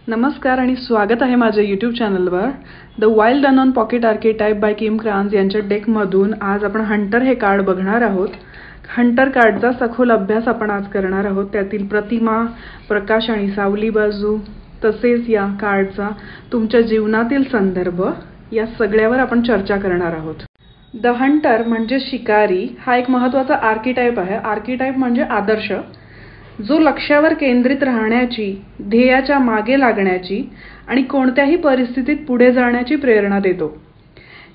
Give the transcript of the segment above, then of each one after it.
नमस्कार आणि स्वागत आहे माझ्या यूट्यूब चॅनलवर. The wild unknown pocket archetype by Kim Krans यांच्या डेकमधून आज आपण हंटर हे कार्ड बघणार आहोत. हंटर कार्डचा सखोल अभ्यास आपण आज करणार आहोत. त्यातील प्रतिमा, प्रकाश आणि सावली बाजू, तसेच या कार्डचा तुमच्या जीवनातील संदर्भ या सगळ्यावर आपण चर्चा करणार आहोत. द हंटर म्हणजे शिकारी हा एक महत्त्वाचा आर्केटाइप आहे. आर्केटाइप म्हणजे आदर्श, जो लक्ष्यावर केंद्रित राहण्याची, ध्येयाच्या मागे लागण्याची आणि कोणत्याही परिस्थितीत पुढे जाण्याची प्रेरणा देतो.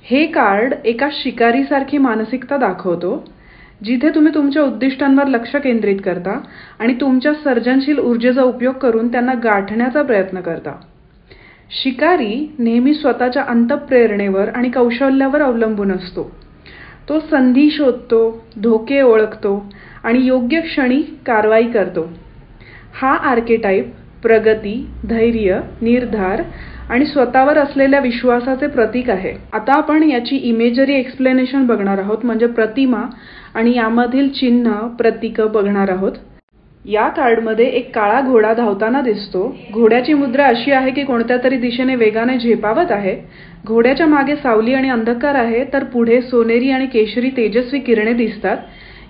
हे कार्ड एका शिकारीसारखी मानसिकता दाखवतो, जिथे तुम्ही तुमच्या उद्दिष्टांवर लक्ष केंद्रित करता आणि तुमच्या सर्जनशील ऊर्जेचा उपयोग करून त्यांना गाठण्याचा प्रयत्न करता. शिकारी नेहमी स्वतःच्या अंतःप्रेरणेवर आणि कौशल्यावर अवलंबून असतो. तो संधी शोधतो, धोके ओळखतो आणि योग्य क्षणी कारवाई करतो. हा आर्केटाइप प्रगती, धैर्य, निर्धार आणि स्वतःवर असलेल्या विश्वासाचे प्रतीक आहे. आता आपण याची इमेजरी एक्सप्लेनेशन बघणार आहोत, म्हणजे प्रतिमा आणि यामधील चिन्ह, प्रतीक बघणार आहोत. या कार्डमध्ये एक काळा घोडा धावताना दिसतो. घोड्याची मुद्रा अशी आहे की कोणत्या तरी दिशेने वेगाने झेपावत आहे. घोड्याच्या मागे सावली आणि अंधकार आहे, तर पुढे सोनेरी आणि केशरी तेजस्वी किरणे दिसतात.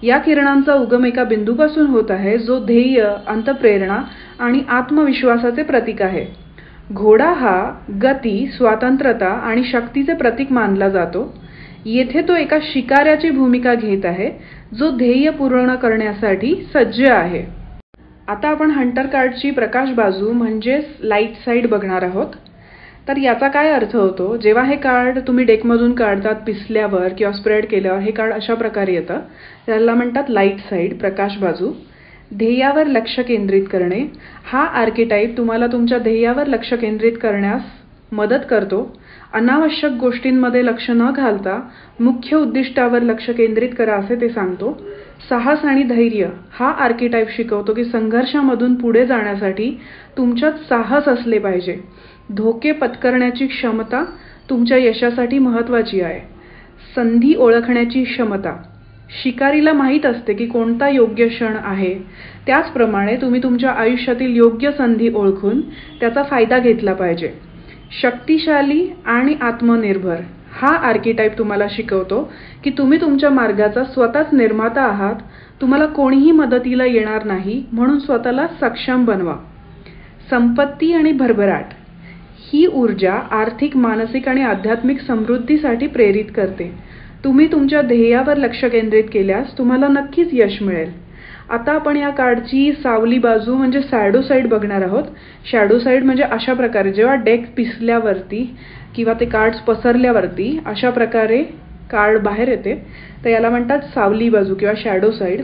या किरणांचा उगम एका बिंदूपासून होत आहे, जो ध्येय, अंतःप्रेरणा आणि आत्मविश्वासाचे प्रतीक आहे. घोडा हा गती, स्वातंत्र्यता आणि शक्तीचे प्रतीक मानला जातो. येथे तो एका शिकाऱ्याची भूमिका घेत आहे, जो ध्येय पूर्ण करण्यासाठी सज्ज आहे. आता आपण हंटर कार्डची प्रकाश बाजू म्हणजेच लाईट साईड बघणार आहोत. तर याचा काय अर्थ होतो? जेव्हा हे कार्ड तुम्ही डेकमधून काढतात, पिसल्यावर किंवा स्प्रेड केल्यावर हे कार्ड अशा प्रकारे येतं. त्याला म्हणतात लाईट साईड, प्रकाश बाजू. ध्येयावर लक्ष केंद्रित करणे. हा आर्केटाइप तुम्हाला तुमच्या ध्येयावर लक्ष केंद्रित करण्यास मदत करतो. अनावश्यक गोष्टींमध्ये लक्ष न घालता मुख्य उद्दिष्टावर लक्ष केंद्रित करा असे ते सांगतो. साहस आणि धैर्य. हा आर्केटाइप शिकवतो की संघर्षामधून पुढे जाण्यासाठी तुमच्यात साहस असले पाहिजे. धोके पत्करण्याची क्षमता तुमच्या यशासाठी महत्त्वाची आहे. संधी ओळखण्याची क्षमता. शिकारीला माहीत असते की कोणता योग्य क्षण आहे. त्याचप्रमाणे तुम्ही तुमच्या आयुष्यातील योग्य संधी ओळखून त्याचा फायदा घेतला पाहिजे. शक्तिशाली आणि आत्मनिर्भर. हा आर्केटाइप तुम्हाला शिकवतो की तुम्ही तुमच्या मार्गाचा स्वतःच निर्माता आहात. तुम्हाला कोणीही मदतीला येणार नाही, म्हणून स्वतःला सक्षम बनवा. संपत्ती आणि भरभराट. ही ऊर्जा आर्थिक, मानसिक आणि आध्यात्मिक समृद्धीसाठी प्रेरित करते. तुम्ही तुमच्या ध्येयावर लक्ष केंद्रित केल्यास तुम्हाला नक्कीच यश मिळेल. आता आपण या कार्डची सावली बाजू म्हणजे शॅडो साईड बघणार आहोत. शॅडो साईड म्हणजे अशा प्रकारे जेव्हा डेक पिसल्यावरती किंवा ते कार्ड्स पसरल्यावरती अशा प्रकारे कार्ड बाहेर येते, तर याला म्हणतात सावली बाजू किंवा शॅडो साईड.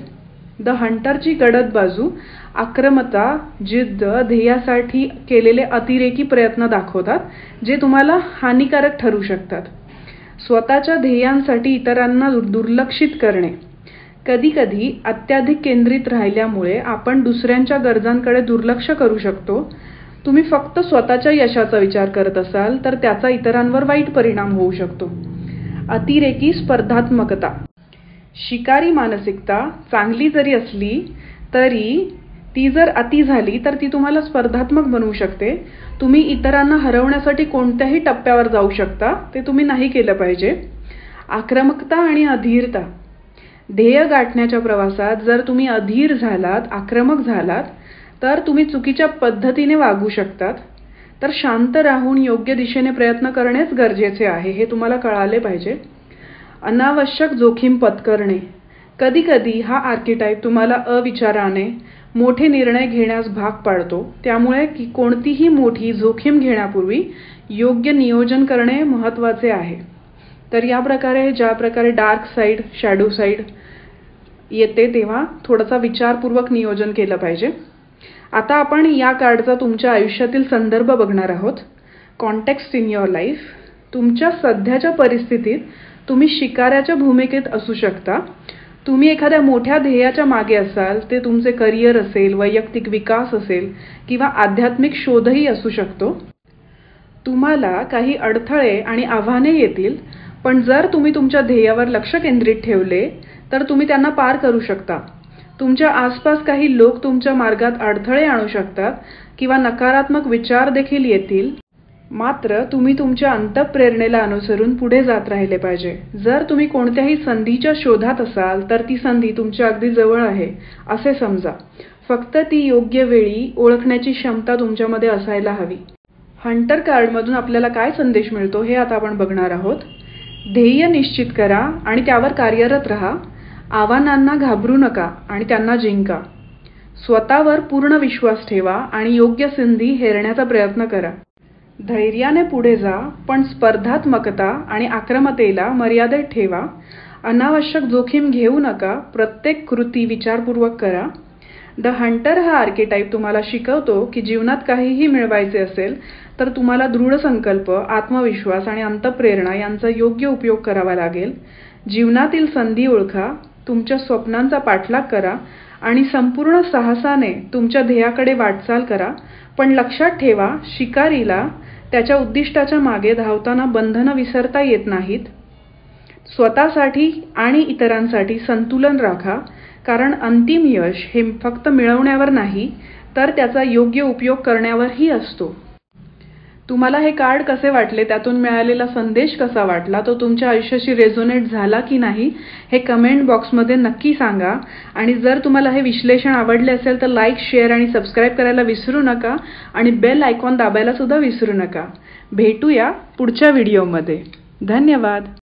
द हंटरची गडद बाजू आक्रमकता, जिद्द, ध्येयासाठी केलेले अतिरेकी प्रयत्न दाखवतात, जे तुम्हाला हानिकारक ठरू शकतात. स्वतःच्या ध्येयांसाठी इतरांना दुर्लक्षित करणे. कधीकधी अत्याधिक केंद्रित राहिल्यामुळे आपण दुसऱ्यांच्या गरजांकडे दुर्लक्ष करू शकतो. तुम्ही फक्त स्वतःच्या यशाचा विचार करत असाल तर त्याचा इतरांवर वाईट परिणाम होऊ शकतो. अतिरेकी स्पर्धात्मकता. शिकारी मानसिकता चांगली जरी असली तरी ती जर अति झाली तर ती तुम्हाला स्पर्धात्मक बनवू शकते. तुम्ही इतरांना हरवण्यासाठी कोणत्याही टप्प्यावर जाऊ शकता, ते तुम्ही नाही केलं पाहिजे. आक्रमकता आणि अधीरता. ध्येय गाठण्याच्या प्रवासात जर तुम्ही अधीर झालात, आक्रमक झालात, तर तुम्ही चुकीच्या पद्धतीने वागू शकतात. तर शांत राहून योग्य दिशेने प्रयत्न करणेच गरजेचे आहे, हे तुम्हाला कळाले पाहिजे. अनावश्यक जोखीम पत्करणे. कधीकधी हा आर्केटाइप तुम्हाला अविचाराने मोठे निर्णय घेण्यास भाग पाडतो. त्यामुळे कोणतीही मोठी जोखीम घेण्यापूर्वी योग्य नियोजन करणे महत्त्वाचे आहे. तर या प्रकारे ज्या प्रकारे डार्क साईड, शॅडो साईड येते, तेव्हा थोडासा विचारपूर्वक नियोजन केलं पाहिजे. आता आपण या कार्डचा तुमच्या आयुष्यातील संदर्भ बघणार आहोत. Context in your life. तुमच्या सध्याच्या परिस्थितीत तुम्ही शिकाऱ्याच्या भूमिकेत असू शकता. तुम्ही एखाद्या मोठ्या ध्येयाच्या मागे असाल. ते तुमचे करिअर असेल, वैयक्तिक विकास असेल किंवा आध्यात्मिक शोधही असू शकतो. तुम्हाला काही अडथळे आणि आव्हाने येतील, पण जर तुम्ही तुमच्या ध्येयावर लक्ष केंद्रित ठेवले तर तुम्ही त्यांना पार करू शकता. तुमच्या आसपास काही लोक तुमच्या मार्गात अडथळे आणू शकतात किंवा नकारात्मक विचार देखील येतील, मात्र तुम्ही तुमच्या अंतःप्रेरणेला अनुसरून पुढे जात राहिले पाहिजे. जर तुम्ही कोणत्याही संधीच्या शोधात असाल तर ती संधी तुमच्या अगदी जवळ आहे असे समजा. फक्त ती योग्य वेळी ओळखण्याची क्षमता तुमच्यामध्ये असायला हवी. हंटर कार्डमधून आपल्याला काय संदेश मिळतो हे आता आपण बघणार आहोत. ध्येय निश्चित करा आणि त्यावर कार्यरत राहा. आव्हानांना घाबरू नका आणि त्यांना जिंका. स्वतःवर पूर्ण विश्वास ठेवा आणि योग्य संधी हेरण्याचा प्रयत्न करा. धैर्याने पुढे जा, पण स्पर्धात्मकता आणि आक्रमकतेला मर्यादित ठेवा. अनावश्यक जोखीम घेऊ नका. प्रत्येक कृती विचारपूर्वक करा. द हंटर हा आर्केटाइप तुम्हाला शिकवतो की जीवनात काहीही मिळवायचे असेल तर तुम्हाला दृढ संकल्प, आत्मविश्वास आणि अंतःप्रेरणा यांचा योग्य उपयोग करावा लागेल. जीवनातील संधी ओळखा, तुमच्या स्वप्नांचा पाठलाग करा आणि संपूर्ण साहसाने तुमच्या ध्येयाकडे वाटचाल करा. पण लक्षात ठेवा, शिकारीला त्याच्या उद्दिष्टाच्या मागे धावताना बंधनं विसरता येत नाहीत. स्वतःसाठी आणि इतरांसाठी संतुलन राखा, कारण अंतिम यश हे फक्त मिळवण्यावर नाही तर त्याचा योग्य उपयोग करण्यावरही असतो. तुम्हाला हे कार्ड कसे वाटले, त्यातून मिळालेला संदेश कसा वाटला, तो तुमच्या आयुष्याशी रेझोनेट झाला की नाही हे कमेंट बॉक्समध्ये नक्की सांगा. आणि जर तुम्हाला हे विश्लेषण आवडले असेल तर लाईक, शेअर आणि सबस्क्राईब करायला विसरू नका आणि बेल आयकॉन दाबायला सुद्धा विसरू नका. भेटूया पुढच्या व्हिडिओमध्ये. धन्यवाद.